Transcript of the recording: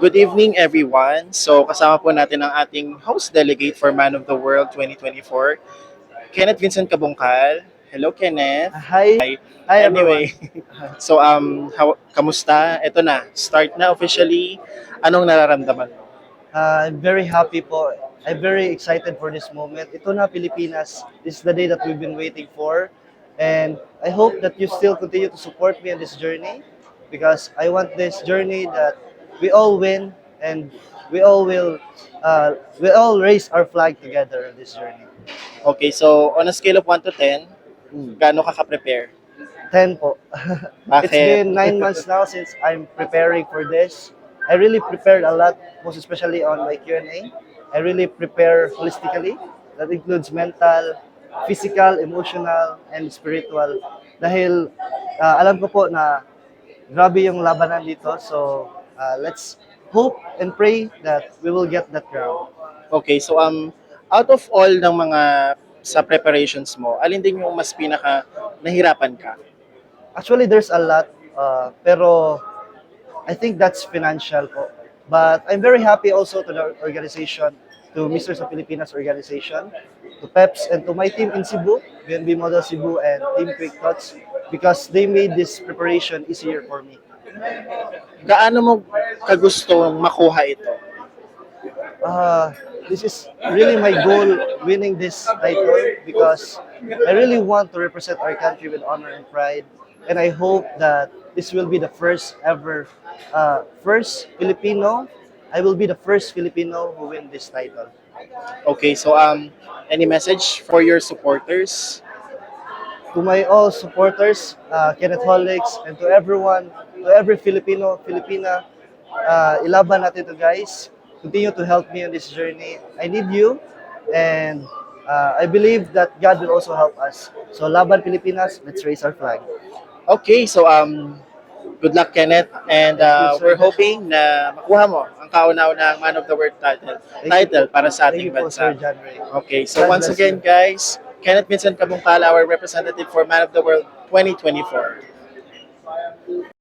Good evening, everyone. So, kasama po natin ang ating host delegate for Man of the World 2024, Kenneth Vincent Kabungkal. Hello, Kenneth. Hi everyone. Anyway, so kamusta? Ito na, start na officially. Anong nararamdaman mo? I'm very happy po. I'm very excited for this moment. Ito na Pilipinas. This is the day that we've been waiting for. And I hope that you still continue to support me on this journey because I want this journey that we all win and we all will we all raise our flag together on this journey. Okay, so on a scale of 1 to 10, gaano ka ka-prepare? 10 po. It's Bakit? been 9 months now since I'm preparing for this. I really prepared a lot, most especially on my Q&A. I really prepare holistically. That includes mental, physical, emotional, and spiritual. Dahil alam ko po na grabe yung labanan dito. So let's hope and pray that we will get that crown. Okay, so out of all ng mga sa preparations mo, alin din yung mas pinaka nahirapan ka? Actually, there's a lot, pero I think that's financial po. But I'm very happy also to the organization, to Mr. sa Pilipinas organization, to PEPS, and to my team in Cebu, BNB Model Cebu and Team Quick Thoughts, because they made this preparation easier for me. Gaano mo kagustong makuha ito? This is really my goal, winning this title, because I really want to represent our country with honor and pride. And I hope that this will be the first ever, first Filipino. I will be the first Filipino who win this title. Okay, so any message for your supporters? To my all supporters, Kenneth Holics, and to everyone, to every Filipino, Filipina, ilaban natin to guys. Continue to help me on this journey. I need you, and I believe that God will also help us. So laban Pilipinas, let's raise our flag. Okay, so good luck, Kenneth, and Thank you, sir. we're hoping na makuha mo ang kauna-unang Man of the World title para sa Thank ating you po, Sir bansa. John Ray. Okay, so God once bless again, you. guys, Kenneth Vincent Kabungkal, our representative for Man of the World 2024.